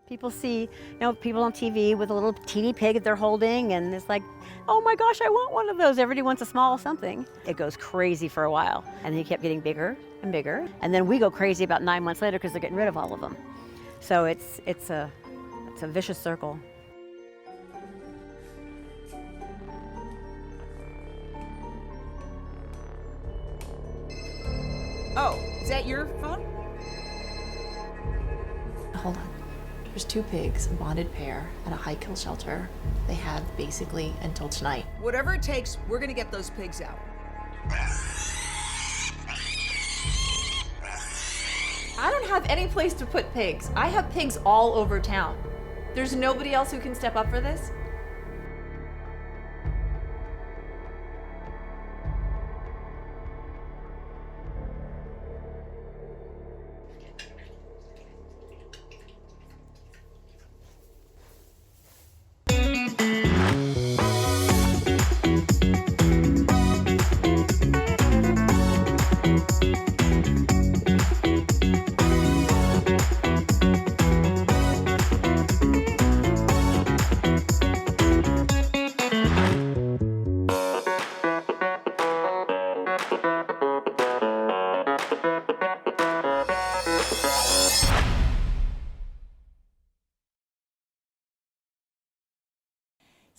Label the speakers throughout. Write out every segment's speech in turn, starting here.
Speaker 1: People see, people on TV with a little teeny pig that they're holding, and it's like, oh my gosh, I want one of those. Everybody wants a small something. It goes crazy for a while, and then he kept getting bigger and bigger, and then we go crazy about 9 months later because they're getting rid of all of them. So it's a vicious circle.
Speaker 2: Oh, is that your phone?
Speaker 3: Hold on. There's 2 pigs, a bonded pair, at a high-kill shelter. They have basically until tonight.
Speaker 2: Whatever it takes, we're gonna get those pigs out.
Speaker 3: I don't have any place to put pigs. I have pigs all over town. There's nobody else who can step up for this?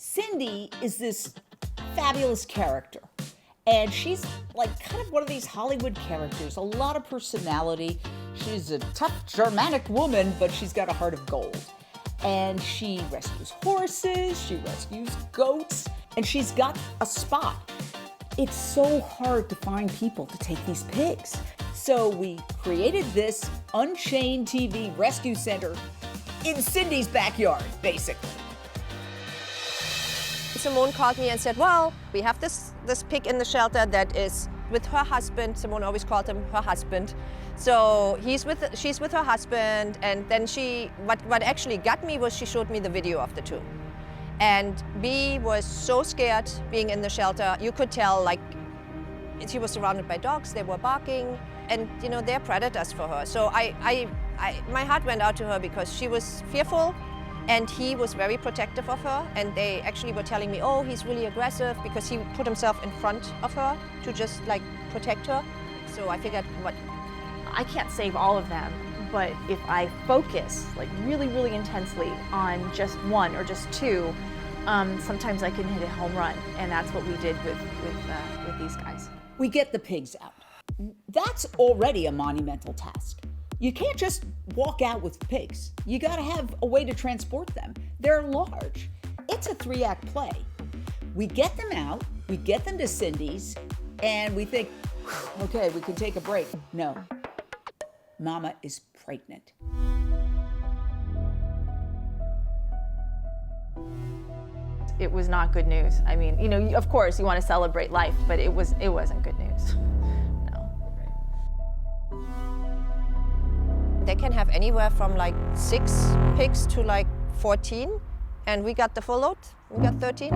Speaker 4: Cindy is this fabulous character, and she's like kind of one of these Hollywood characters, a lot of personality. She's a tough Germanic woman, but she's got a heart of gold. And she rescues horses, she rescues goats, and she's got a spot. It's so hard to find people to take these pigs. So we created this Unchained TV rescue center in Cindy's backyard, basically.
Speaker 5: Simone called me and said, well, we have this pig in the shelter that is with her husband. Simone always called him her husband. So she's with her husband, and then what actually got me was she showed me the video of the 2. And Bea was so scared being in the shelter. You could tell, like, she was surrounded by dogs, they were barking, and they're predators for her. So my heart went out to her because she was fearful. And he was very protective of her, and they actually were telling me, oh, he's really aggressive because he put himself in front of her to just like protect her. So I figured,
Speaker 6: I can't save all of them, but if I focus like really, really intensely on just 1 or just 2, sometimes I can hit a home run, and that's what we did with these guys.
Speaker 4: We get the pigs out. That's already a monumental task. You can't just walk out with pigs. You gotta have a way to transport them. They're large. It's a 3-act play. We get them out, we get them to Cindy's, and we think, okay, we can take a break. No, Mama is pregnant.
Speaker 6: It was not good news. I mean, of course you want to celebrate life, but it wasn't good news.
Speaker 5: they can have anywhere from like 6 pigs to like 14, and we got the full load. We got 13.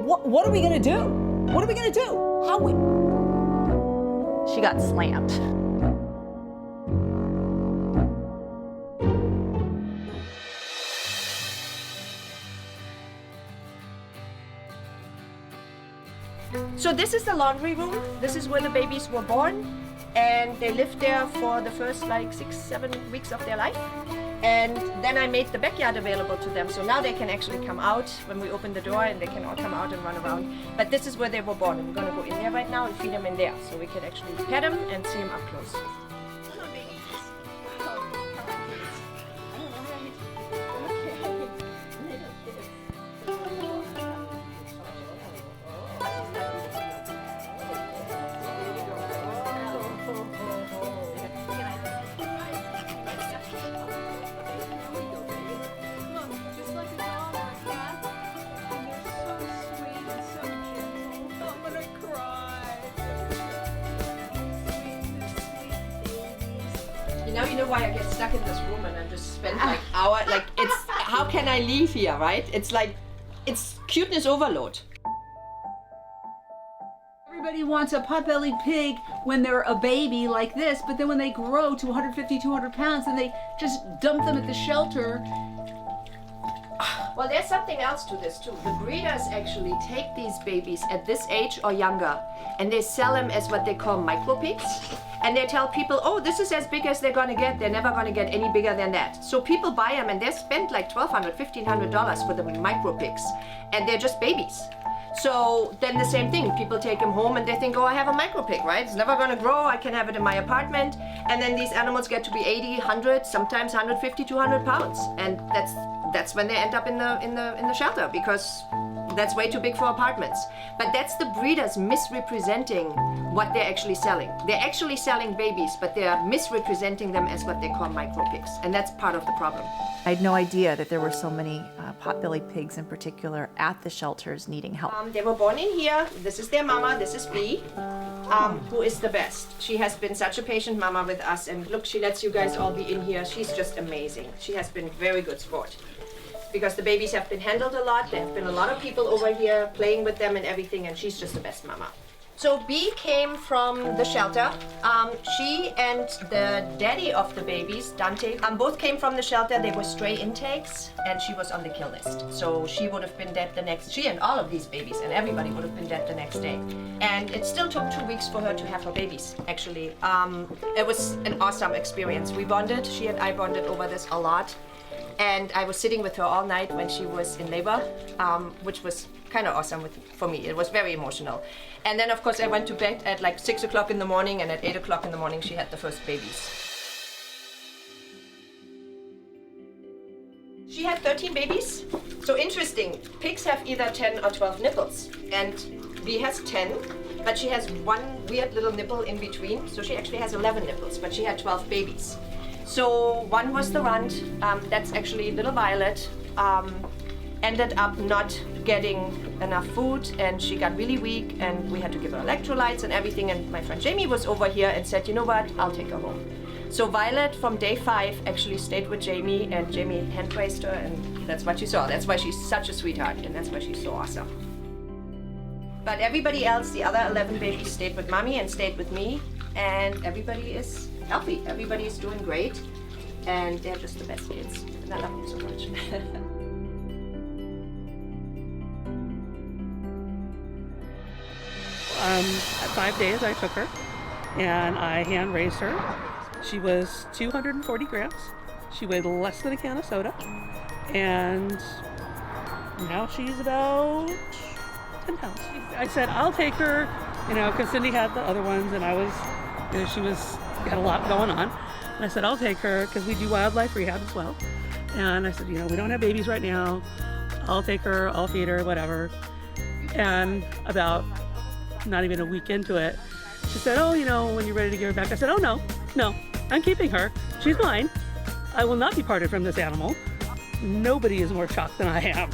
Speaker 4: What are we gonna do? What are we gonna do? How we?
Speaker 6: She got slammed.
Speaker 7: So this is the laundry room. This is where the babies were born, and they lived there for the first like 6-7 weeks of their life. And then I made the backyard available to them, so now they can actually come out when we open the door, and they can all come out and run around. But this is where they were born, and we're gonna go in there right now and feed them in there, so we can actually pet them and see them up close. Now you know why I get stuck in this room and I just spend like hours, like it's, how can I leave here, right? It's like, it's cuteness overload.
Speaker 4: Everybody
Speaker 8: wants a pot-bellied pig when they're a baby like this, but then when they grow to 150, 200 pounds, then they just dump them at the shelter.
Speaker 7: Well, there's something else to this too. The breeders actually take these babies at this age or younger, and they sell them as what they call micro pigs. And they tell people, oh, this is as big as they're gonna get. They're never gonna get any bigger than that. So people buy them, and they spend like $1,200, $1,500 for the micro pigs, and they're just babies. So then the same thing, people take them home and they think, oh, I have a micro pig, right? It's never gonna grow, I can have it in my apartment. And then these animals get to be 80, 100, sometimes 150, 200 pounds. And that's when they end up in the shelter, because that's way too big for apartments. But that's the breeders misrepresenting what they're actually selling. They're actually selling babies, but they're misrepresenting them as what they call micro pigs. And that's part of the problem.
Speaker 6: I had no idea that there were so many pot-bellied pigs in particular at the shelters needing help.
Speaker 7: They were born in here. This is their mama. This is Bee, who is the best. She has been such a patient mama with us. And look, she lets you guys all be in here. She's just amazing. She has been very good sport. Because the babies have been handled a lot. There have been a lot of people over here playing with them and everything, and she's just the best mama. So Bee came from the shelter. She and the daddy of the babies, Dante, both came from the shelter. They were stray intakes, and she was on the kill list. So she would have been dead the next, she and all of these babies, and everybody would have been dead the next day. And it still took 2 weeks for her to have her babies, actually. It was an awesome experience. We bonded, she and I bonded over this a lot. And I was sitting with her all night when she was in labor, which was kind of awesome for me. It was very emotional. And then, of course, I went to bed at like 6 o'clock in the morning, and at 8 o'clock in the morning, she had the first babies. She had 13 babies. So interesting, pigs have either 10 or 12 nipples. And Bee has 10, but she has one weird little nipple in between. So she actually has 11 nipples, but she had 12 babies. So one was the runt, that's actually little Violet, ended up not getting enough food, and she got really weak, and we had to give her electrolytes and everything, and my friend Jamie was over here and said, you know what, I'll take her home. So Violet from day 5 actually stayed with Jamie, and Jamie hand raised her, and that's what you saw. That's why she's such a sweetheart, and that's why she's so awesome. But everybody else, the other 11 babies, stayed with mommy and stayed with me, and everybody is healthy. Everybody is doing great, and they're just the best kids, and I love them so much.
Speaker 9: At 5 days, I took her, and I hand raised her. She was 240 grams. She weighed less than a can of soda, and now she's about 10 pounds. I said, I'll take her, because Cindy had the other ones, and I was, she had a lot going on. And I said, I'll take her, because we do wildlife rehab as well. And I said, we don't have babies right now. I'll take her, I'll feed her, whatever. And about not even a week into it, she said, oh, when you're ready to give her back. I said, oh, no, I'm keeping her. She's mine. I will not be parted from this animal. Nobody is more shocked than I am.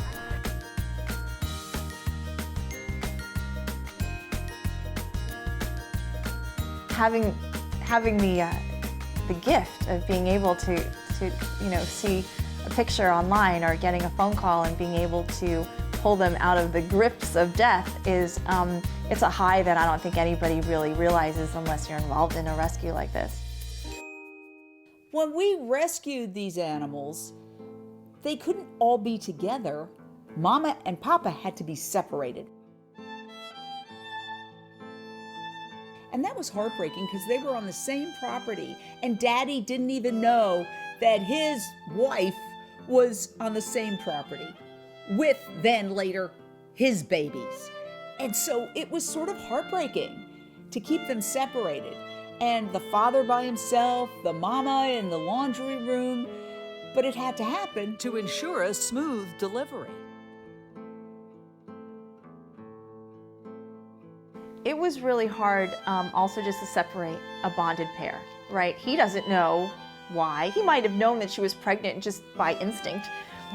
Speaker 3: Having the gift of being able to see a picture online or getting a phone call and being able to pull them out of the grips of death is it's a high that I don't think anybody really realizes unless you're involved in a rescue like this.
Speaker 4: When we rescued these animals, they couldn't all be together. Mama and Papa had to be separated. And that was heartbreaking because they were on the same property, and Daddy didn't even know that his wife was on the same property with then later his babies. And so it was sort of heartbreaking to keep them separated. And the father by himself, the mama in the laundry room, but it had to happen
Speaker 10: to ensure a smooth delivery.
Speaker 3: It was really hard also just to separate a bonded pair, right? He doesn't know why. He might have known that she was pregnant just by instinct,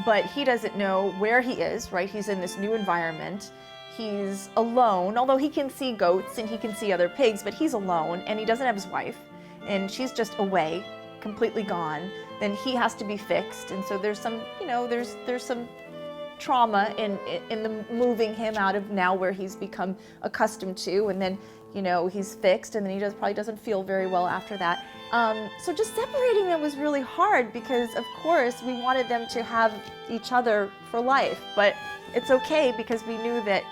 Speaker 3: but he doesn't know where he is, right? He's in this new environment. He's alone, although he can see goats and he can see other pigs, but he's alone and he doesn't have his wife and she's just away, completely gone. Then he has to be fixed. And so there's some, there's some trauma in the moving him out of now where he's become accustomed to, and then you know, he's fixed, and then he probably doesn't feel very well after that. So just separating them was really hard because, of course, we wanted them to have each other for life. But it's okay because we knew that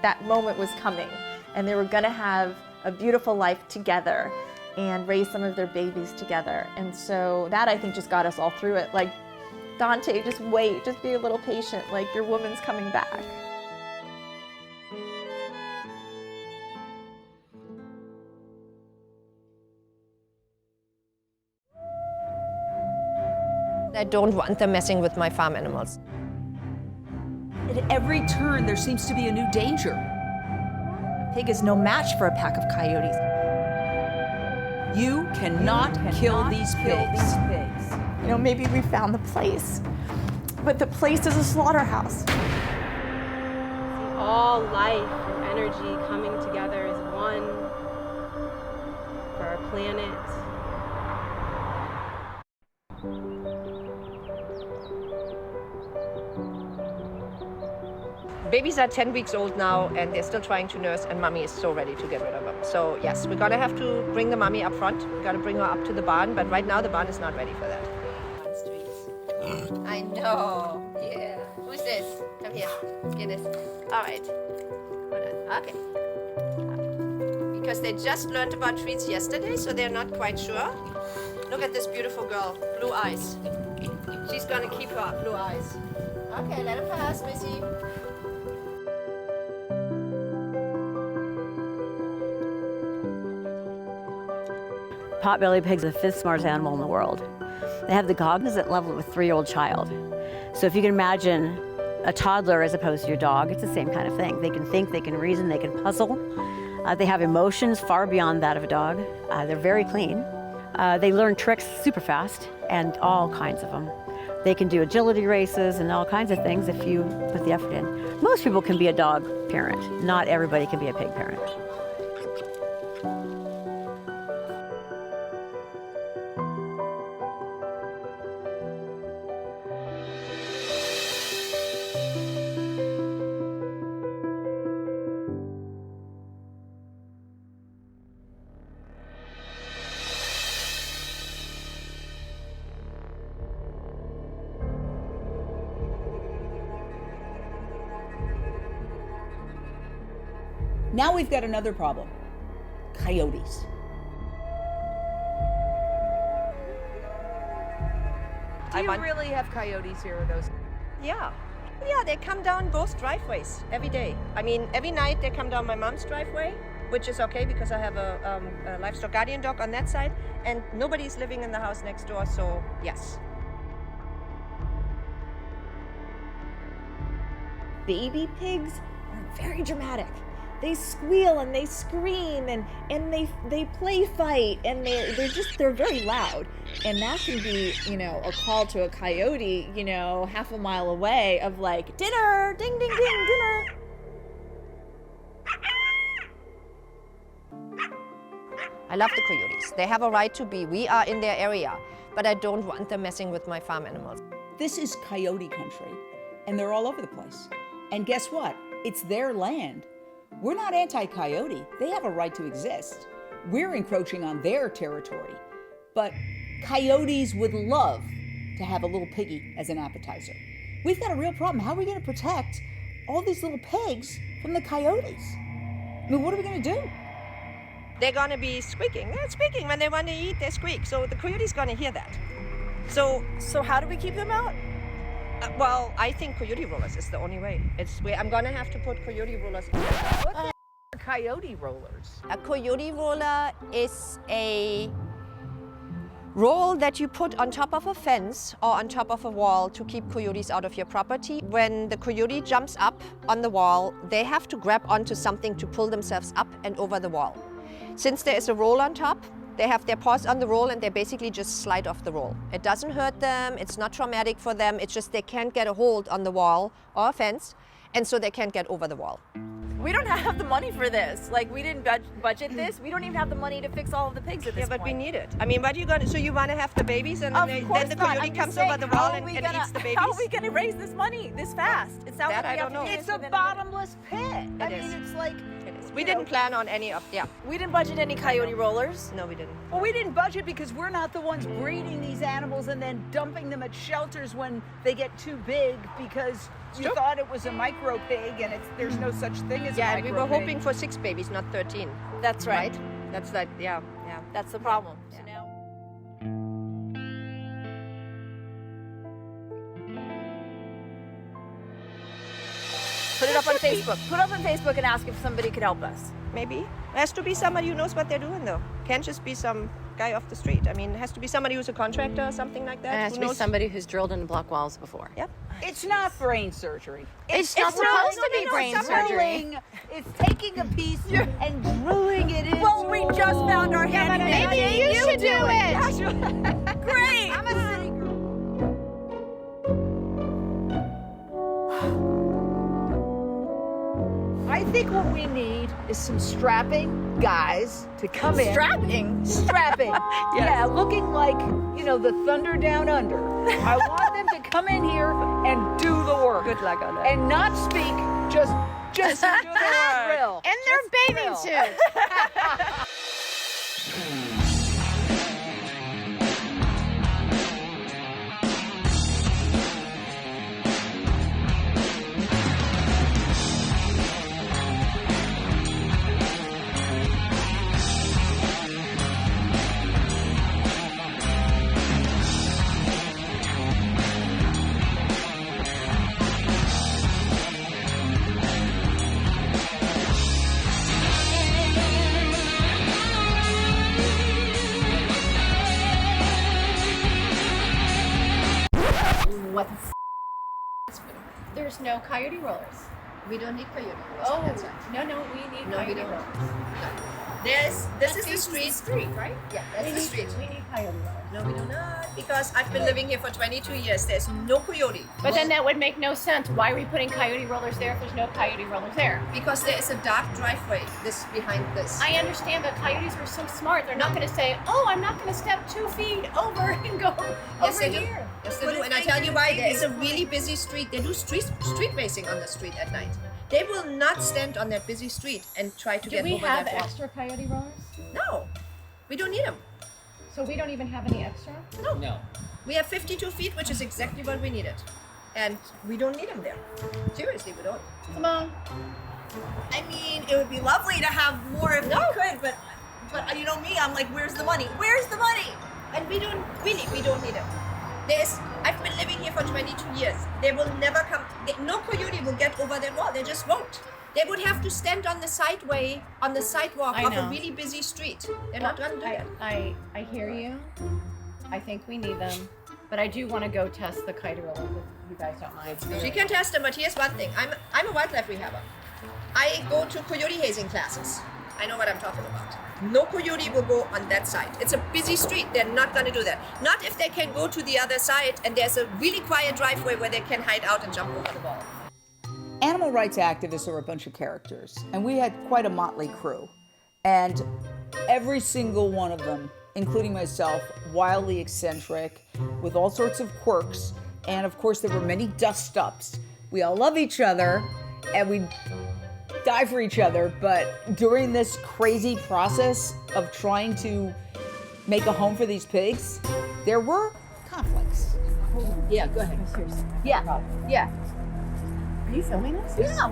Speaker 3: that moment was coming, and they were going to have a beautiful life together and raise some of their babies together. And so that, I think, just got us all through it. Like, Dante, just wait, just be a little patient, like your woman's coming back.
Speaker 5: I don't want them messing with my farm animals.
Speaker 10: At every turn, there seems to be a new danger.
Speaker 6: A pig is no match for a pack of coyotes.
Speaker 10: You cannot kill these pigs.
Speaker 3: You know, maybe we found the place, but the place is a slaughterhouse.
Speaker 11: All life and energy coming together as one for our planet.
Speaker 5: Babies are 10 weeks old now, and they're still trying to nurse, and mommy is so ready to get rid of them. So yes, we're gonna have to bring the mommy up front. We gotta bring her up to the barn, but right now the barn is not ready for that. I know, yeah. Who's this? Come here, get this. All right, hold on, okay. Because they just learned about treats yesterday, so they're not quite sure. Look at this beautiful girl, blue eyes. She's gonna keep her blue eyes. Okay, let her pass, Missy.
Speaker 1: Potbelly pigs are the 5th smartest animal in the world. They have the cognizant level of a 3-year-old child. So if you can imagine a toddler as opposed to your dog, it's the same kind of thing. They can think, they can reason, they can puzzle. They have emotions far beyond that of a dog. They're very clean. They learn tricks super fast, and all kinds of them. They can do agility races and all kinds of things if you put the effort in. Most people can be a dog parent. Not everybody can be a pig parent.
Speaker 4: Now we've got another problem. Coyotes.
Speaker 5: Do you really have coyotes here with those? Yeah. Yeah, they come down both driveways every day. I mean, every night they come down my mom's driveway, which is okay because I have a livestock guardian dog on that side, and nobody's living in the house next door, so yes.
Speaker 3: Baby pigs are very dramatic. They squeal and they scream and they play fight, and they're very loud. And that can be, you know, a call to a coyote, you know, half a mile away of like, dinner, ding, ding, ding, dinner.
Speaker 5: I love the coyotes. They have a right to be. We are in their area, but I don't want them messing with my farm animals.
Speaker 4: This is coyote country, and they're all over the place. And guess what? It's their land. We're not anti-coyote. They have a right to exist. We're encroaching on their territory. But coyotes would love to have a little piggy as an appetizer. We've got a real problem. How are we going to protect all these little pigs from the coyotes? I mean, what are we going to do?
Speaker 5: They're going to be squeaking. They're squeaking. When they want to eat, they squeak. So the coyote's going to hear that. So
Speaker 3: how do we keep them out?
Speaker 5: Well, I think coyote rollers is the only way. I'm going to have to put coyote rollers.
Speaker 2: What the are coyote rollers?
Speaker 5: A coyote roller is a roll that you put on top of a fence or on top of a wall to keep coyotes out of your property. When the coyote jumps up on the wall, they have to grab onto something to pull themselves up and over the wall. Since there is a roll on top, they have their paws on the roll and they basically just slide off the roll. It doesn't hurt them, it's not traumatic for them, it's just they can't get a hold on the wall or a fence, and so they can't get over the wall.
Speaker 6: We don't have the money for this. Like, we didn't budget this. We don't even have the money to fix all of the pigs at this point.
Speaker 5: Yeah, but we need it. I mean, what are you gonna, so you wanna have the babies and then the coyote comes over the wall and eats the babies?
Speaker 6: How are we gonna raise this money this fast? It sounds
Speaker 5: That
Speaker 6: like
Speaker 5: I don't know.
Speaker 2: It's a bottomless pit.
Speaker 5: It is.
Speaker 2: It's like
Speaker 5: It is. We didn't plan on any of,
Speaker 6: We didn't budget any coyote rollers.
Speaker 5: No, we didn't.
Speaker 4: Well, we didn't budget because we're not the ones breeding these animals and then dumping them at shelters when they get too big because you thought it was a micro pig and there's no such thing as a micro
Speaker 5: and we were
Speaker 4: pig.
Speaker 5: hoping for 6 babies, not 13.
Speaker 6: That's right.
Speaker 5: That's that, yeah.
Speaker 6: That's the problem. So now. Put it up on Facebook. Put it up on Facebook and ask if somebody could help us.
Speaker 5: Maybe. It has to be somebody who knows what they're doing, though. Can't just be some guy off the street. I mean, it has to be somebody who's a contractor or something like that.
Speaker 1: And it has to be somebody who's drilled into block walls before.
Speaker 5: Yep.
Speaker 4: It's not brain surgery.
Speaker 1: It's not supposed to be brain surgery.
Speaker 4: It's taking a piece and drilling it in.
Speaker 6: Well, we just found our handyman.
Speaker 1: Maybe you should do it.
Speaker 6: Great.
Speaker 4: I'm a city girl. I think what we need is some strapping guys to come in.
Speaker 6: Strapping?
Speaker 4: Strapping. Yeah, looking like, the Thunder Down Under. I want them to come in here and do the work.
Speaker 5: Good luck on that.
Speaker 4: And not speak, just do the drill.
Speaker 1: In their bathing suits.
Speaker 7: What the There's no coyote rollers.
Speaker 5: We don't need coyote.
Speaker 7: Oh, no, we need coyote rollers.
Speaker 5: This is the street.
Speaker 7: Right?
Speaker 5: Yeah, that's the street.
Speaker 7: We need coyote rollers.
Speaker 5: No, we do not, because I've been living here for 22 years. There's no coyote.
Speaker 7: But then that would make no sense. Why are we putting coyote rollers there if there's no coyote rollers there?
Speaker 5: Because there is a dark driveway behind this.
Speaker 7: I understand, but coyotes are so smart. They're not going to say, "Oh, I'm not going to step 2 feet over and go
Speaker 5: Yes,
Speaker 7: over
Speaker 5: they do.
Speaker 7: here."
Speaker 5: Yes, they do. And I tell you why. There is a really busy street. They do street racing on the street at night. They will not stand on that busy street and try to
Speaker 7: Do
Speaker 5: get
Speaker 7: we
Speaker 5: over
Speaker 7: have
Speaker 5: that wall.
Speaker 7: extra coyote rollers?
Speaker 5: No, we don't need them.
Speaker 7: So we don't even have any extra?
Speaker 5: No. We have 52 feet, which is exactly what we needed. And we don't need them there. Seriously, we don't.
Speaker 7: Simone.
Speaker 6: I mean, it would be lovely to have more if we could, but you know me, I'm like, where's the money? Where's the money?
Speaker 5: And we don't need them. I've been living here for 22 years. They will never come. No coyote will get over that wall. They just won't. They would have to stand on the sidewalk of a really busy street. They're not going to do that.
Speaker 7: I hear you. I think we need them. But I do want to go test the coyote roller if you guys don't mind.
Speaker 5: She can test them, but here's one thing. I'm a wildlife rehabber. I go to coyote hazing classes. I know what I'm talking about. No coyote will go on that side. It's a busy street. They're not going to do that. Not if they can go to the other side and there's a really quiet driveway where they can hide out and jump over the wall.
Speaker 4: Animal rights activists are a bunch of characters, and we had quite a motley crew. And every single one of them, including myself, wildly eccentric, with all sorts of quirks. And of course, there were many dust-ups. We all love each other, and we die for each other. But during this crazy process of trying to make a home for these pigs, there were conflicts. Yeah, go ahead. Yeah.
Speaker 7: Are you filming this?
Speaker 6: Yeah.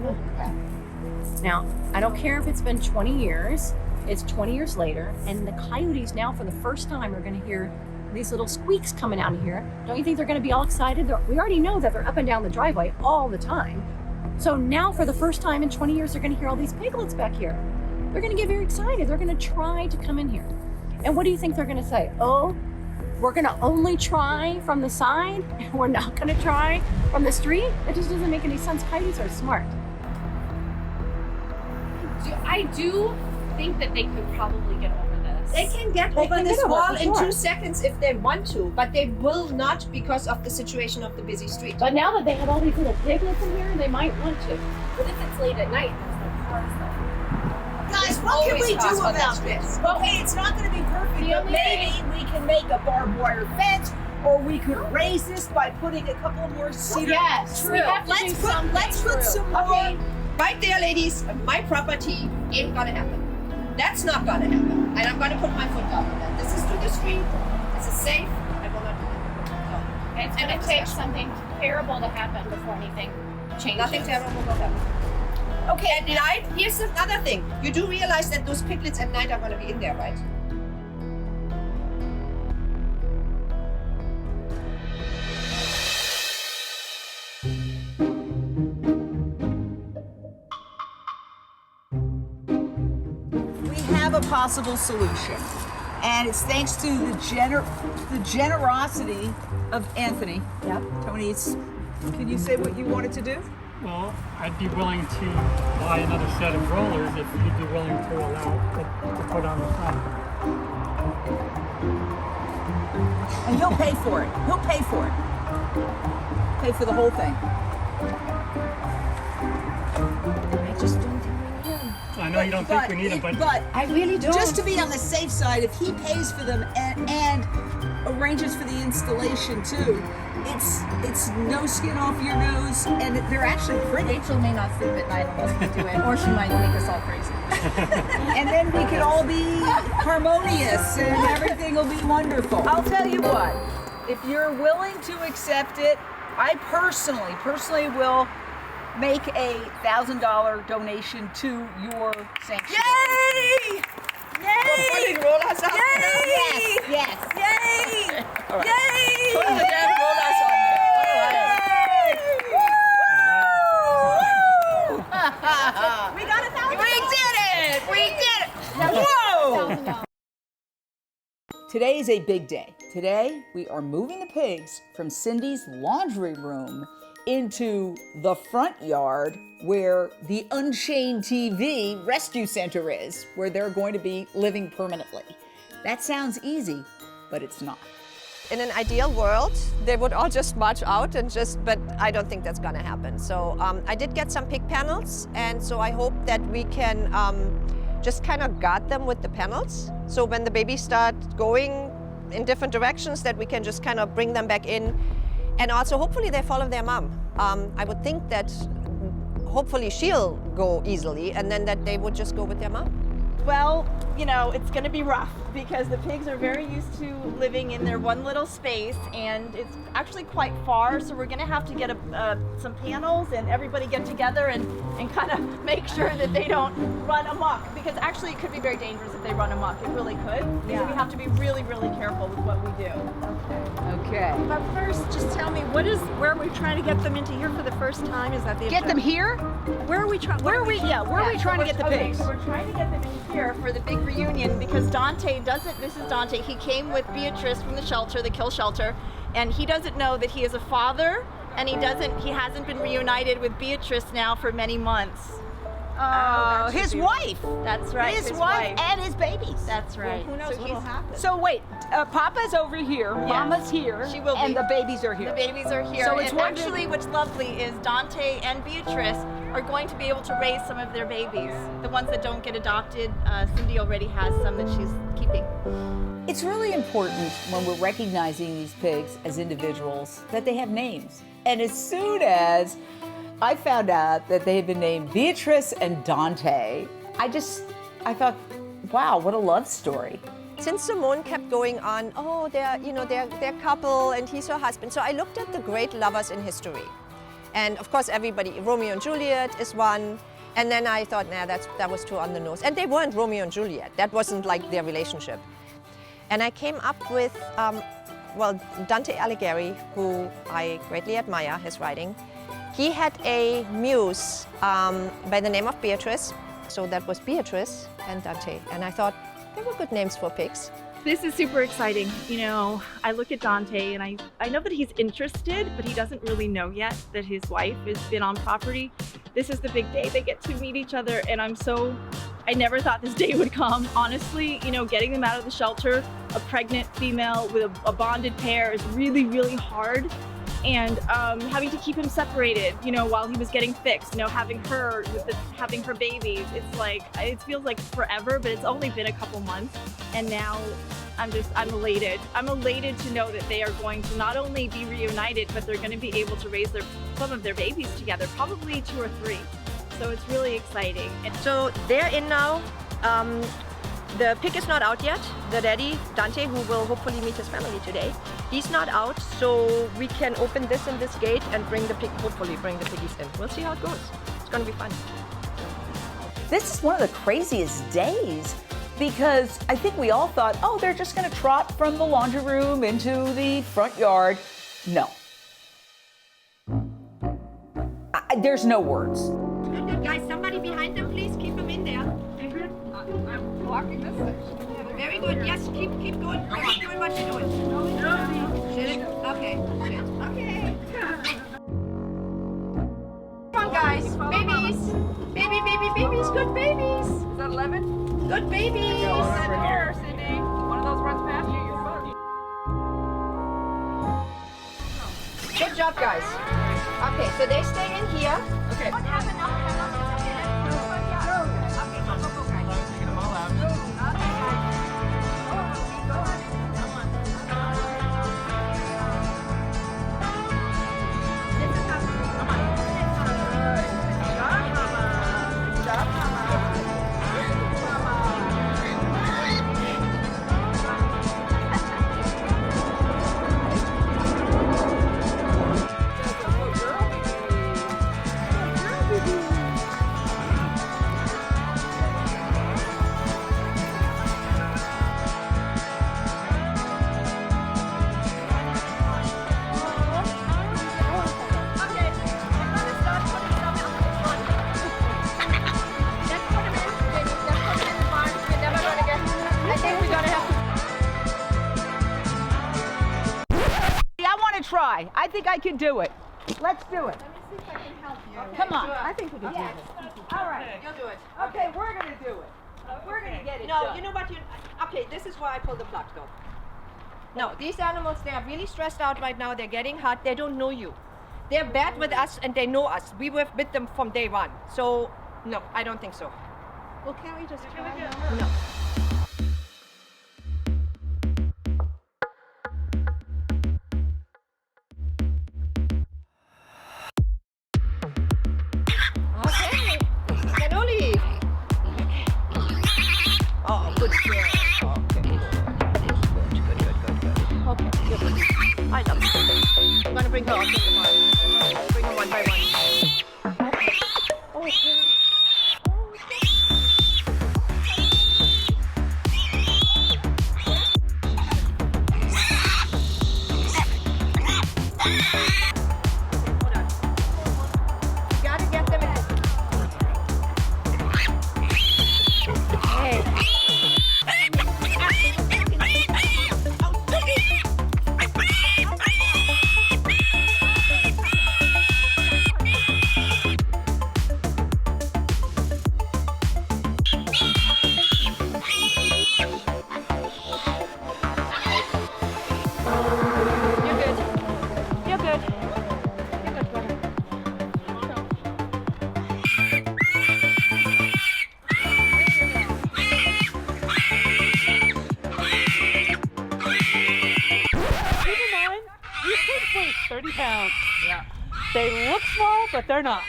Speaker 7: Now, I don't care if it's been 20 years, it's 20 years later, and the coyotes now for the first time are going to hear these little squeaks coming out of here. Don't you think they're going to be all excited? We already know that they're up and down the driveway all the time. So now for the first time in 20 years, they're going to hear all these piglets back here. They're going to get very excited. They're going to try to come in here. And what do you think they're going to say? Oh, we're going to only try from the side, and we're not going to try from the street? It just doesn't make any sense. Coyotes are smart.
Speaker 12: I do think that they could probably get over this.
Speaker 5: They can get over this wall in 2 seconds if they want to, but they will not because of the situation of the busy street.
Speaker 7: But now that they have all these little piglets in here, they might want to.
Speaker 12: But if it's late at night, there's no cars though.
Speaker 6: Guys, what can we do about this? Okay, it's not going to be perfect, but maybe we can make a barbed wire fence, or we could raise this by putting a couple more cedar.
Speaker 7: Yes,
Speaker 6: True.
Speaker 7: we have to do something.
Speaker 6: Let's put some more
Speaker 7: Right there, ladies, my property ain't gonna happen. That's not gonna happen. And I'm gonna put my foot down on that. This is to the street. This is safe. I will not do that. So,
Speaker 12: It's going to take something terrible to happen before anything changes.
Speaker 7: nothing terrible will happen. Okay, at night, here's another thing. You do realize that those piglets at night are gonna be in there, right?
Speaker 4: We have a possible solution, and it's thanks to the generosity of Anthony. Yeah. Tony's. Can you say what you wanted to do?
Speaker 13: Well, I'd be willing to buy another set of rollers if you'd be willing to allow it to put on the front.
Speaker 4: And he'll pay for it. He'll pay for it. Pay for the whole thing.
Speaker 7: I just don't think we need them.
Speaker 13: I know you don't think we need them,
Speaker 4: but
Speaker 7: I really don't.
Speaker 4: Just to be on the safe side, if he pays for them and arranges for the installation too, it's no skin off your nose, and they're actually pretty.
Speaker 6: Rachel may not sleep at night unless we do it, or she might make us all crazy.
Speaker 4: And then we could all be harmonious, and everything will be wonderful. I'll tell you what, if you're willing to accept it, I personally will make a $1,000 donation to your sanctuary.
Speaker 7: Yay! Yay! Putting rollers up.
Speaker 4: Yay! Yes.
Speaker 7: Yay!
Speaker 4: All right.
Speaker 7: Yay! Put the damn rollers on there. All right.
Speaker 6: We got $1,000.
Speaker 7: We did it! We did it! Whoa!
Speaker 4: Today is a big day. Today, we are moving the pigs from Cindy's laundry room into the front yard where the UnchainedTV rescue center is, where they're going to be living permanently. That sounds easy, but it's not.
Speaker 5: In an ideal world, they would all just march out and but I don't think that's gonna happen. So I did get some pig panels, and so I hope that we can just kind of guard them with the panels. So when the babies start going in different directions, that we can just kind of bring them back in. And also, hopefully they follow their mom. I would think that hopefully she'll go easily, and then that they would just go with their mom.
Speaker 6: Well, you know, it's going to be rough because the pigs are very used to living in their one little space, and it's actually quite far, so we're going to have to get some panels and everybody get together and kind of make sure that they don't run amok, because actually it could be very dangerous if they run amok. It really could. Yeah. So we have to be really, really careful with what we do.
Speaker 4: Okay.
Speaker 2: But first, just tell me, where are we trying to get them into here for the first time? Is that the
Speaker 4: Get them here?
Speaker 2: Where are we trying?
Speaker 4: Where are we trying to get the pigs?
Speaker 6: So we're trying to get them in here for the big reunion because Dante doesn't, this is Dante, he came with Beatrice from the shelter, the kill shelter, and he doesn't know that he is a father, and he hasn't been reunited with Beatrice now for many months.
Speaker 4: Oh, his wife.
Speaker 6: That's right.
Speaker 4: His wife and his babies.
Speaker 6: That's right.
Speaker 2: Well, who knows what'll happen?
Speaker 4: So wait, Papa's over here, Mama's here,
Speaker 6: She will
Speaker 4: and
Speaker 6: be.
Speaker 4: the babies are here.
Speaker 6: The babies are here.
Speaker 4: So it's
Speaker 6: and
Speaker 4: one
Speaker 6: actually, what's lovely is Dante and Beatrice are going to be able to raise some of their babies. The ones that don't get adopted, Cindy already has some that she's keeping.
Speaker 4: It's really important when we're recognizing these pigs as individuals that they have names. And as soon as I found out that they had been named Beatrice and Dante, I thought, wow, what a love story.
Speaker 5: Since Simone kept going on, oh, they're a couple and he's her husband. So I looked at the great lovers in history. And of course, everybody, Romeo and Juliet is one. And then I thought, nah, that was too on the nose. And they weren't Romeo and Juliet. That wasn't like their relationship. And I came up with, Dante Alighieri, who I greatly admire, his writing. He had a muse by the name of Beatrice. So that was Beatrice and Dante. And I thought, they were good names for pigs.
Speaker 6: This is super exciting. You know, I look at Dante and I know that he's interested, but he doesn't really know yet that his wife has been on property. This is the big day. They get to meet each other, and I never thought this day would come. Honestly, you know, getting them out of the shelter, a pregnant female with a bonded pair is really, really hard. And having to keep him separated, you know, while he was getting fixed, you know, having her babies, it's like, it feels like forever, but it's only been a couple months. And now I'm elated. I'm elated to know that they are going to not only be reunited, but they're going to be able to raise some of their babies together, probably 2 or 3.
Speaker 2: So it's really exciting.
Speaker 7: So they're in now. The pig is not out yet. The daddy, Dante, who will hopefully meet his family today, he's not out, so we can open this and this gate and bring the pig, hopefully bring the piggies in. We'll see how it goes. It's gonna be fun.
Speaker 4: This is one of the craziest days because I think we all thought, oh, they're just gonna trot from the laundry room into the front yard. No. There's no words.
Speaker 7: Good, guys, somebody behind them, please keep them in there.
Speaker 2: I'm blocking this section.
Speaker 7: Very good. Yes, keep going. Keep doing what you're doing. Shit. Okay. Shit. Okay. Come on, guys. Babies. Babies. Good babies.
Speaker 2: Is that 11?
Speaker 7: Good babies.
Speaker 2: That door, Cindy. One of those runs past you, you're fucked.
Speaker 7: Good job, guys. Okay, so they stay in here.
Speaker 2: Okay.
Speaker 7: Don't have enough.
Speaker 4: Try. I think I can do it. Let's do it.
Speaker 2: Let me see if I can help you.
Speaker 4: Come on. I think we can do
Speaker 7: Yes.
Speaker 4: this. All right.
Speaker 7: You'll do it.
Speaker 4: Okay, we're going to do it. We're going to get it
Speaker 7: No,
Speaker 4: done.
Speaker 7: you know what? Okay, this is why I pull the plug, though. No, these animals, they are really stressed out right now. They're getting hot. They don't know you. They're bad with us, and they know us. We were with them from day one. So, no, I don't think so.
Speaker 2: Well, can't we just try?
Speaker 7: No. Okay. Cannoli. Oh, good girl. Okay. Good. Okay, good. I love you. I'm gonna bring her out in the morning. Bring her one by one. Okay. Okay. Hold on. You gotta get them in. Hey. You're good. You're good. You're good, brother.
Speaker 9: Keep in mind, these kids weigh 30 pounds. Yeah. They look small, but they're not.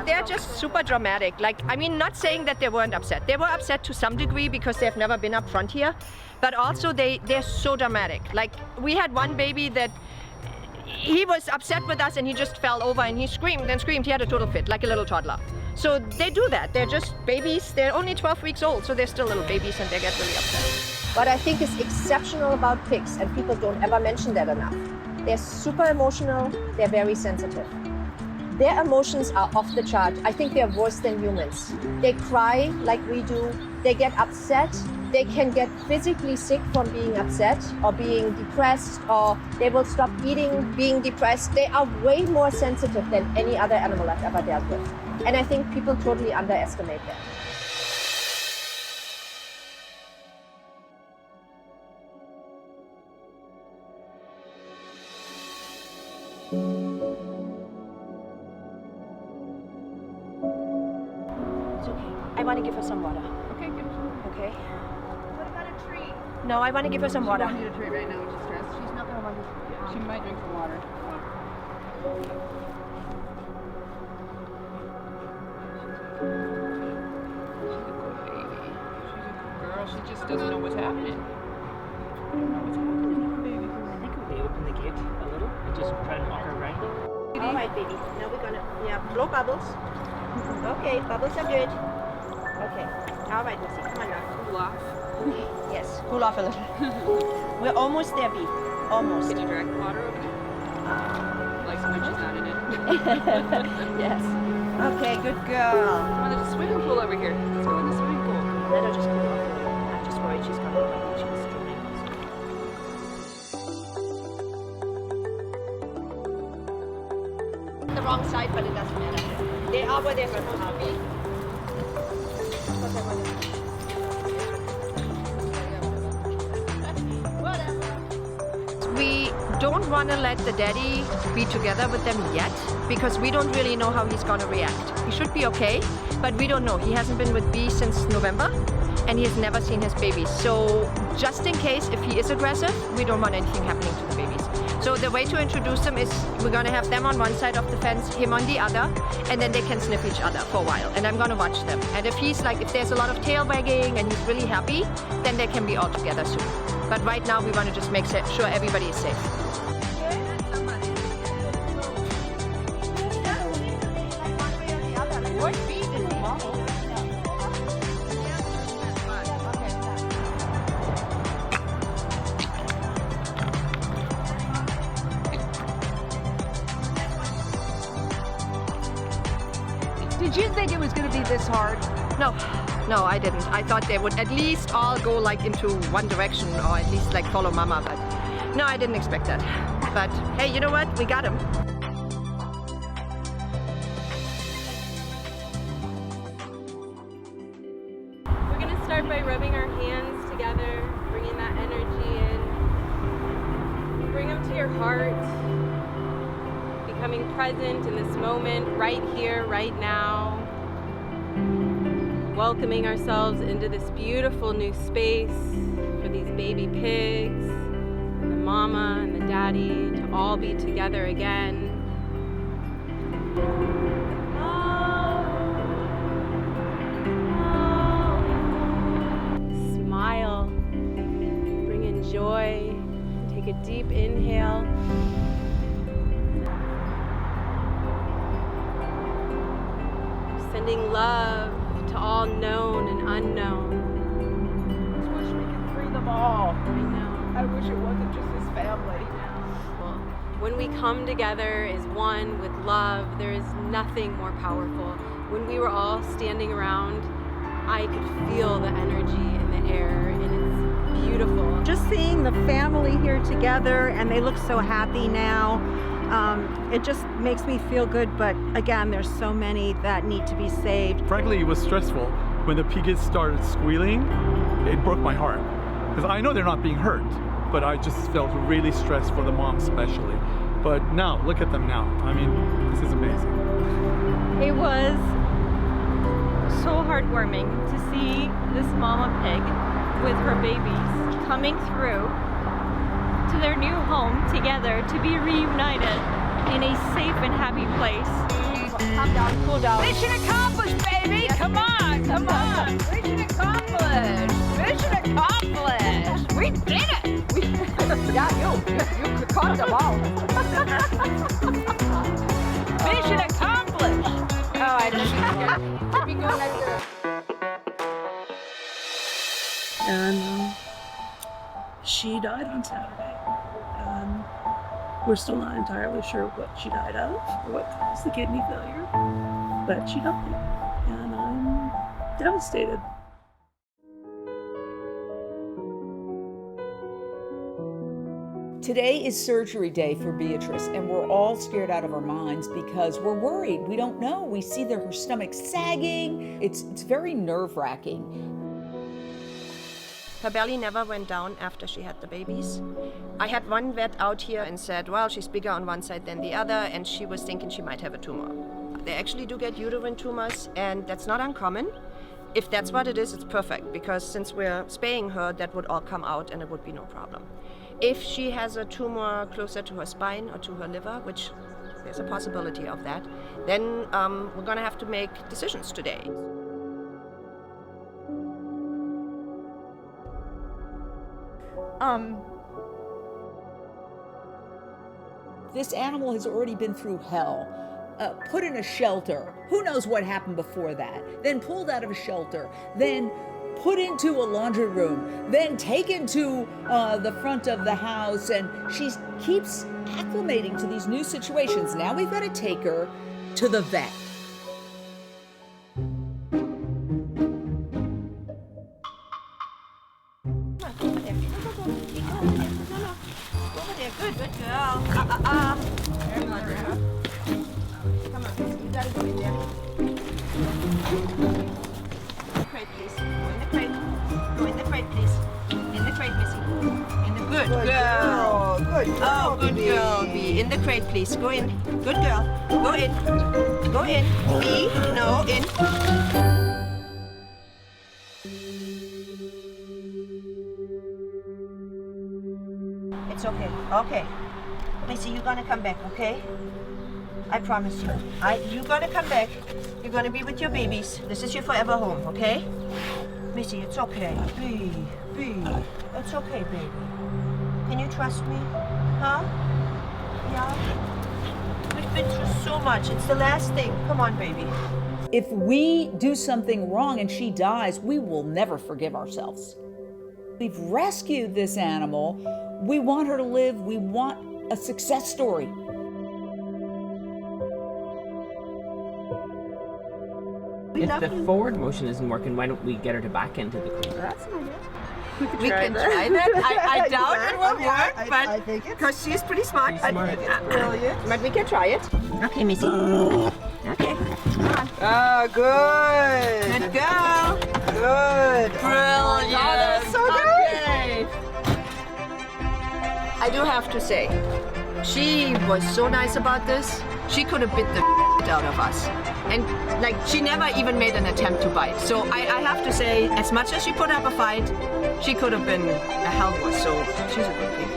Speaker 7: They're just super dramatic. Like, I mean, not saying that they weren't upset. They were upset to some degree because they've never been up front here. But also they're so dramatic. Like, we had one baby that he was upset with us and he just fell over and he screamed and screamed. He had a total fit, like a little toddler. So they do that. They're just babies. They're only 12 weeks old, so they're still little babies and they get really upset. What I think is exceptional about pigs, and people don't ever mention that enough, they're super emotional, they're very sensitive. Their emotions are off the chart. I think they're worse than humans. They cry like we do. They get upset. They can get physically sick from being upset or being depressed, or they will stop eating being depressed. They are way more sensitive than any other animal I've ever dealt with. And I think people totally underestimate that. It's okay. I want to give her some water.
Speaker 2: Okay, good.
Speaker 7: Okay?
Speaker 2: What about a treat?
Speaker 7: No, I want to give her some water.
Speaker 2: She don't need a treat right now. She's stressed. She's not gonna want to. She might drink some water.
Speaker 14: doesn't know what's happening. I don't know what's happening, baby. I think we may open the gate a little and just try to walk her around.
Speaker 7: All right, baby. Now we're gonna blow bubbles. Okay, bubbles are good. Okay. All right, Missy. Come on now.
Speaker 11: Cool off.
Speaker 7: Yes, cool off a little. We're almost there, Bee. Almost.
Speaker 11: Can you drag the water over? Like when she's not in it.
Speaker 7: Yes. Okay, good girl.
Speaker 11: Come on, there's a swimming pool over here. Let's go in the swimming pool.
Speaker 7: Let her just cool off a little. I'm just worried she's coming. She's drooling. The wrong side, but it doesn't matter. They are where they're supposed to be. We don't want to let the daddy be together with them yet because we don't really know how he's going to react. He should be okay, but we don't know. He hasn't been with B since November and he has never seen his babies. So just in case if he is aggressive, we don't want anything happening to the babies. So the way to introduce them is we're going to have them on one side of the fence, him on the other, and then they can sniff each other for a while. And I'm going to watch them. And if there's a lot of tail wagging and he's really happy, then they can be all together soon. But right now we want to just make sure everybody is safe.
Speaker 10: Did you think it was going to be this hard?
Speaker 7: No, I didn't. I thought they would at least all go like into one direction or at least like follow mama, but no, I didn't expect that. But hey, you know what? We got him.
Speaker 11: We're going to start by rubbing our hands together, bringing that energy in. Bring them to your heart. Becoming present in this moment, right here, right now. Welcoming ourselves into this beautiful new space for these baby pigs, and the mama and the daddy to all be together again. Smile, bring in joy, take a deep inhale. Sending love to all known and unknown.
Speaker 10: I just wish we could free them all.
Speaker 11: I know.
Speaker 10: I wish it wasn't just his family.
Speaker 11: When we come together as one with love, there is nothing more powerful. When we were all standing around, I could feel the energy in the air, and it's beautiful.
Speaker 2: Just seeing the family here together, and they look so happy now. It just makes me feel good, but again, there's so many that need to be saved.
Speaker 15: Frankly, it was stressful. When the piglets started squealing, it broke my heart. Because I know they're not being hurt, but I just felt really stressed for the mom especially. But now, look at them now. I mean, this is amazing.
Speaker 16: It was so heartwarming to see this mama pig with her babies coming through to their new home together to be reunited in a safe and happy place.
Speaker 7: Calm down, cool down.
Speaker 10: Mission accomplished, baby! Come on, come on! Mission accomplished! Mission accomplished! We did it!
Speaker 7: Yeah, you caught them all.
Speaker 10: Mission accomplished!
Speaker 7: Oh, I didn't. Keep going like this.
Speaker 9: And she died on Saturday. We're still not entirely sure what she died of or what caused the kidney failure, but she died, and I'm devastated.
Speaker 4: Today is surgery day for Beatrice, and we're all scared out of our minds because we're worried. We don't know. We see that her stomach's sagging. It's very nerve-wracking.
Speaker 7: Her belly never went down after she had the babies. I had one vet out here and said, well, she's bigger on one side than the other, and she was thinking she might have a tumor. They actually do get uterine tumors, and that's not uncommon. If that's what it is, it's perfect, because since we're spaying her, that would all come out and it would be no problem. If she has a tumor closer to her spine or to her liver, which there's a possibility of that, then we're gonna have to make decisions today.
Speaker 4: This animal has already been through hell. Put in a shelter. Who knows what happened before that? Then pulled out of a shelter. Then put into a laundry room. Then taken to the front of the house. And she keeps acclimating to these new situations. Now we've got to take her to the vet.
Speaker 5: Good girl. Very good. Come on, you gotta go in there. Crate, please. Go in the crate. Go in the crate, please. In the crate, Missy. In the good girl. Good girl. Oh, good girl. Be in the crate, please. Go in. Good girl. Go in. Go in. Be. No, in. It's okay. Okay. Missy, you're gonna come back, okay? I promise you. You're gonna come back. You're gonna be with your babies. This is your forever home, okay? Missy, it's okay. Be. It's okay, baby. Can you trust me? Huh? Yeah? We've been through so much. It's the last thing. Come on, baby.
Speaker 4: If we do something wrong and she dies, we will never forgive ourselves. We've rescued this animal. We want her to live. We want a success story.
Speaker 14: If the forward motion isn't working, why don't we get her to back into the crate?
Speaker 7: That's an idea.
Speaker 5: We can try that. I doubt it will work, but because she's pretty smart. I think it's brilliant. But we can try it. Okay, Missy. Okay. Come on.
Speaker 17: Ah, good.
Speaker 5: Good girl.
Speaker 17: Good.
Speaker 5: Brilliant.
Speaker 17: Oh, that was so good.
Speaker 5: Okay. I do have to say, she was so nice about this. She could have bit the out of us. And like, she never even made an attempt to bite. So I have to say, as much as she put up a fight, she could have been a hell of a. So she's a good pig.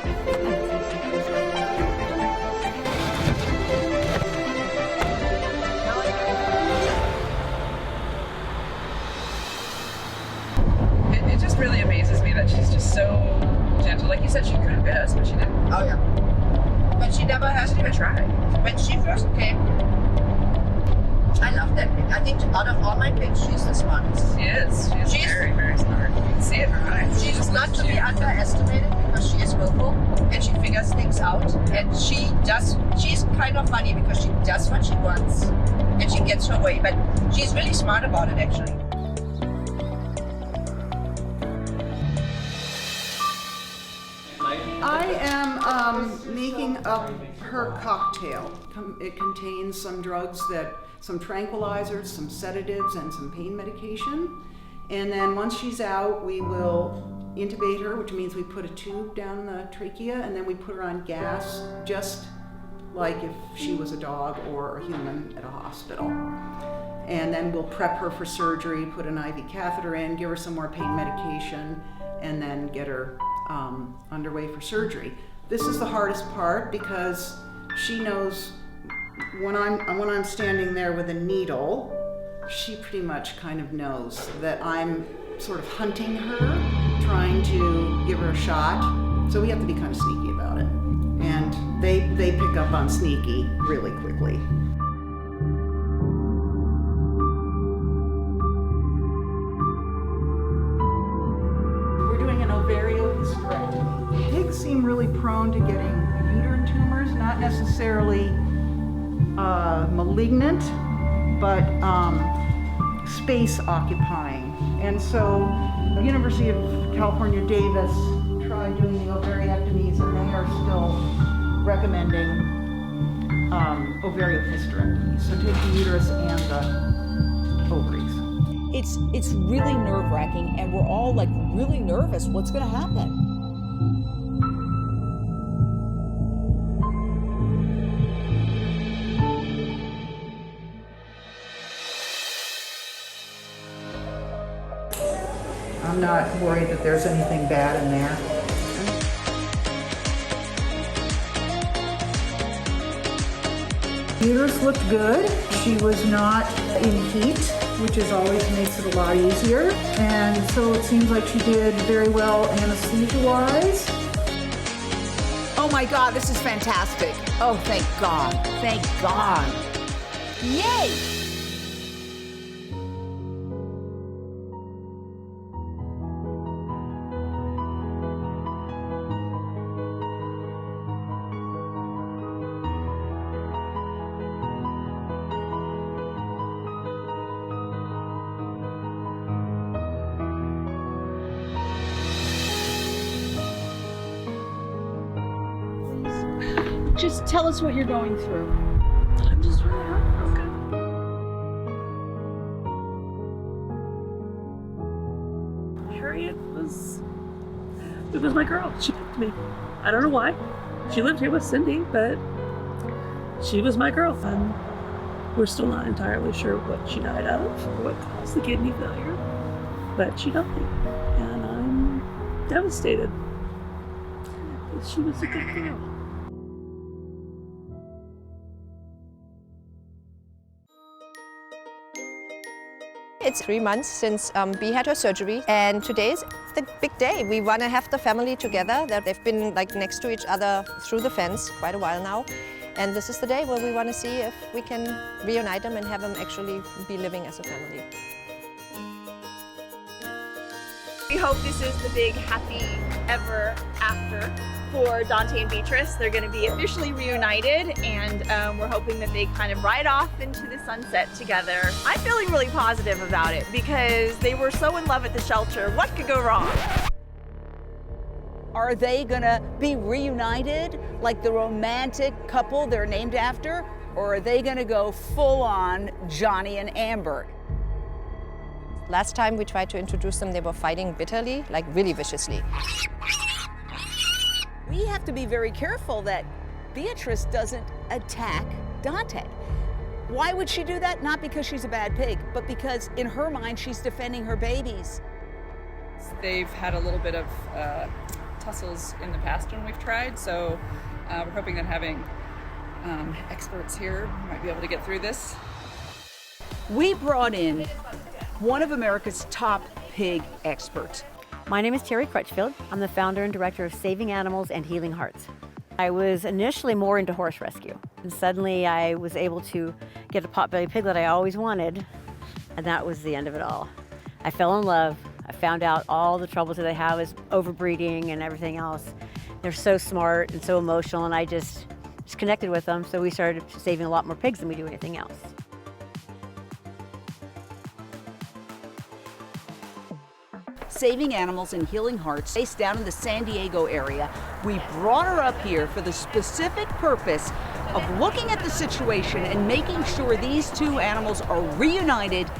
Speaker 17: It just really amazes me that she's just so gentle. Like you said, she could have bit us, but she didn't.
Speaker 5: Oh yeah. But she never has
Speaker 17: even tried.
Speaker 5: When she first came, I love that pig. I think out of all my pigs, she's the smartest.
Speaker 17: She is. She's very, very smart. You can see it in her eyes.
Speaker 5: She's not to be underestimated because she is willful and she figures things out. And she's kind of funny because she does what she wants and she gets her way. But she's really smart about it, actually.
Speaker 18: I am making up her cocktail. It contains some drugs some tranquilizers, some sedatives, and some pain medication. And then once she's out, we will intubate her, which means we put a tube down the trachea, and then we put her on gas, just like if she was a dog or a human at a hospital. And then we'll prep her for surgery, put an IV catheter in, give her some more pain medication, and then get her underway for surgery. This is the hardest part because she knows when I'm standing there with a needle, she pretty much kind of knows that I'm sort of hunting her, trying to give her a shot. So we have to be kind of sneaky about it. And they pick up on sneaky really quickly. We're doing an ovariohysterectomy. Pigs seem really prone to getting uterine tumors, not necessarily malignant, but space occupying. And so the University of California, Davis tried doing the ovariectomies, and they are still recommending ovariohysterectomy. So take the uterus and the ovaries.
Speaker 4: It's really nerve-wracking, and we're all like really nervous. What's going to happen?
Speaker 18: I'm not worried that there's anything bad in there. Uterus looked good. She was not in heat which is always makes it a lot easier. And so it seems like she did very well anesthesia-wise.
Speaker 4: Oh my God, this is fantastic. Oh, thank God. Thank God. Yay!
Speaker 8: Just tell us what you're going through.
Speaker 9: I'm just really heartbroken. Harriet was my girl. She picked me. I don't know why. She lived here with Cindy, but she was my girl. And we're still not entirely sure what she died of or what caused the kidney failure, but she died. And I'm devastated. She was a good girl.
Speaker 5: It's 3 months since Bea had her surgery, and today is the big day. We want to have the family together. They've been like next to each other through the fence quite a while now, and this is the day where we want to see if we can reunite them and have them actually be living as a family.
Speaker 6: We hope this is the big happy ever after for Dante and Beatrice. They're going to be officially reunited, and we're hoping that they kind of ride off into the sunset together. I'm feeling really positive about it because they were so in love at the shelter. What could go wrong?
Speaker 4: Are they gonna be reunited like the romantic couple they're named after? Or are they gonna go full on Johnny and Amber?
Speaker 5: Last time we tried to introduce them, they were fighting bitterly, like really viciously.
Speaker 4: We have to be very careful that Beatrice doesn't attack Dante. Why would she do that? Not because she's a bad pig, but because in her mind, she's defending her babies.
Speaker 17: They've had a little bit of tussles in the past when we've tried, so we're hoping that having experts here might be able to get through this.
Speaker 4: We brought in one of America's top pig experts.
Speaker 1: My name is Terry Crutchfield. I'm the founder and director of Saving Animals and Healing Hearts. I was initially more into horse rescue, and suddenly I was able to get a pot-bellied pig that I always wanted, and that was the end of it all. I fell in love. I found out all the troubles that they have is overbreeding and everything else. They're so smart and so emotional, and I just connected with them, so we started saving a lot more pigs than we do anything else.
Speaker 4: Saving Animals and Healing Hearts, based down in the San Diego area. We brought her up here for the specific purpose of looking at the situation and making sure these two animals are reunited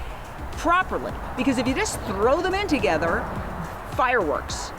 Speaker 4: properly. Because if you just throw them in together, fireworks.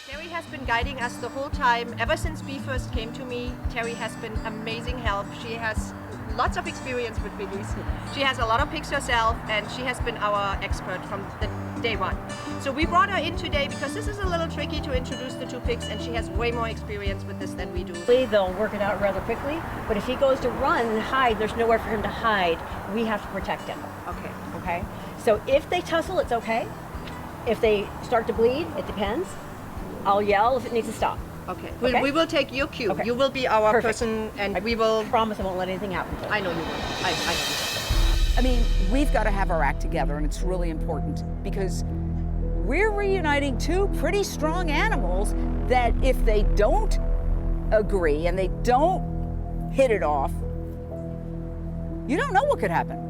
Speaker 7: Terry has been guiding us the whole time. Ever since Bea first came to me, Terry has been amazing help. She has lots of experience with piggies. She has a lot of pigs herself, and she has been our expert from the day one. So we brought her in today because this is a little tricky to introduce the two pigs, and she has way more experience with this than we do.
Speaker 1: They'll work it out rather quickly, but if he goes to run and hide, there's nowhere for him to hide. We have to protect him.
Speaker 7: Okay.
Speaker 1: Okay? So if they tussle, it's okay. If they start to bleed, it depends. I'll yell if it needs to stop.
Speaker 7: Okay.
Speaker 1: Okay?
Speaker 7: We will take your cue.
Speaker 1: Okay.
Speaker 7: You will be our
Speaker 1: Perfect.
Speaker 7: person, and we will
Speaker 1: promise I won't let anything happen to them.
Speaker 7: I know you will. I know you will.
Speaker 4: I mean, we've got to have our act together, and it's really important because we're reuniting two pretty strong animals that if they don't agree and they don't hit it off, you don't know what could happen.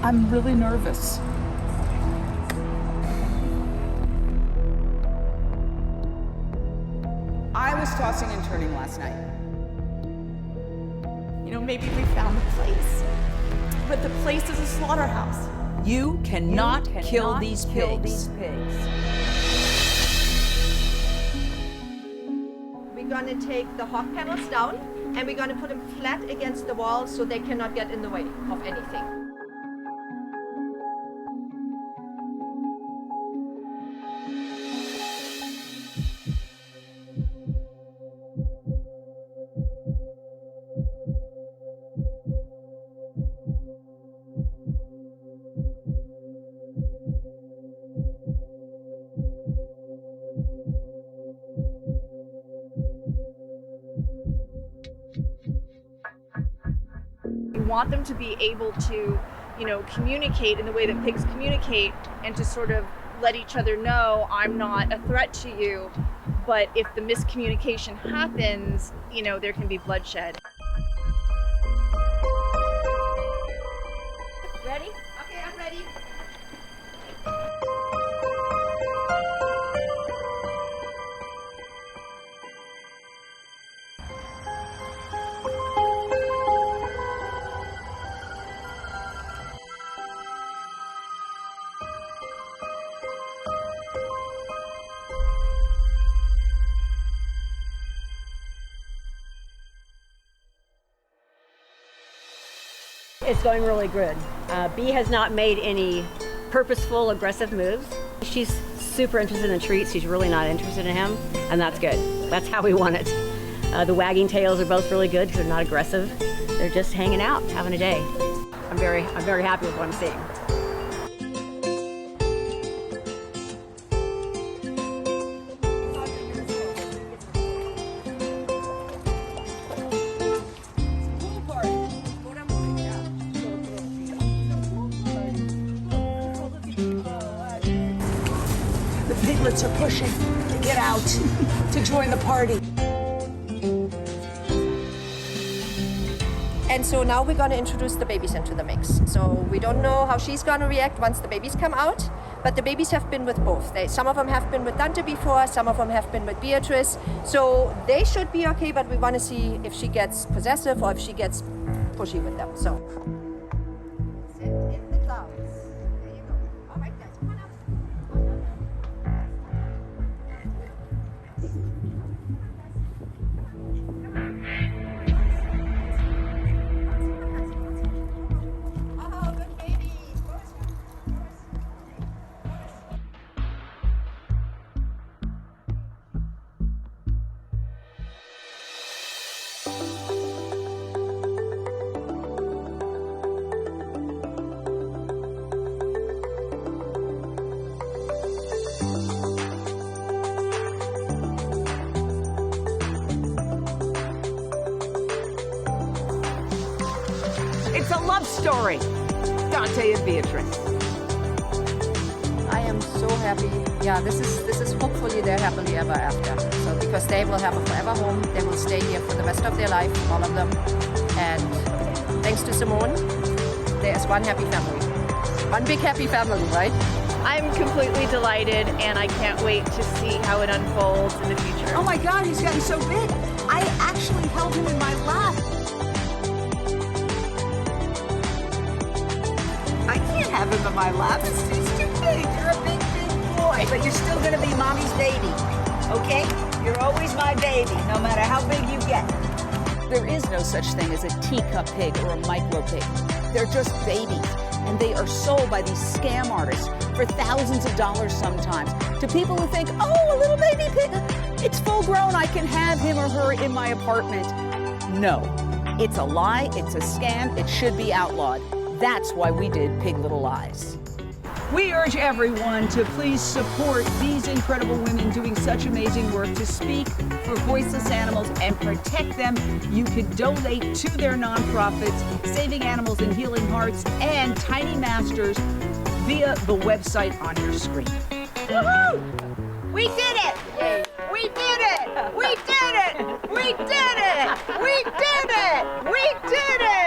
Speaker 8: I'm really nervous.
Speaker 4: I was tossing and turning last night.
Speaker 3: You know, maybe we found the place, but the place is a slaughterhouse.
Speaker 4: You cannot kill these pigs.
Speaker 3: We
Speaker 7: we're going to take the hog panels down and we're going to put them flat against the wall so they cannot get in the way of anything.
Speaker 6: We want them to be able to, you know, communicate in the way that pigs communicate and to sort of let each other know I'm not a threat to you, but if the miscommunication happens, you know, there can be bloodshed.
Speaker 7: Ready? Okay, I'm ready.
Speaker 1: It's going really good. Bee has not made any purposeful, aggressive moves. She's super interested in the treats. She's really not interested in him, and that's good. That's how we want it. The wagging tails are both really good because they're not aggressive. They're just hanging out, having a day. I'm very happy with what I'm seeing.
Speaker 4: Piglets are pushing to get out, to join the party.
Speaker 5: And so now we're going to introduce the babies into the mix. So we don't know how she's going to react once the babies come out, but the babies have been with both. Some of them have been with Dante before, some of them have been with Beatrice. So they should be okay, but we want to see if she gets possessive or if she gets pushy with them. So sit in the clouds. There you go. All right, guys, come on up.
Speaker 4: It's a love story. Dante and Beatrice.
Speaker 5: I am so happy. Yeah, this is hopefully their happily ever after. So because they will have a forever home, they will stay here for the rest of their life, all of them. And thanks to Simone, there's one happy family. One big happy family, right?
Speaker 6: I'm completely delighted and I can't wait to see how it unfolds in the future.
Speaker 4: Oh my God, he's gotten so big. I actually held him in my lap. I can't have him in my lap. He's too big. You're a big, big boy, but you're still gonna be mommy's baby, okay? You're always my baby, no matter how big you get. There is no such thing as a teacup pig or a micro pig. They're just babies, and they are sold by these scam artists for thousands of dollars sometimes to people who think, oh, a little baby pig, it's full grown, I can have him or her in my apartment. No, it's a lie, it's a scam, it should be outlawed. That's why we did Pig Little Lies. We urge everyone to please support these incredible women doing such amazing work to speak for voiceless animals and protect them. You can donate to their nonprofits, Saving Animals and Healing Hearts, and Tiny Masters via the website on your screen. Woohoo! We did it! We did it! We did it! We did it! We did it! We did it!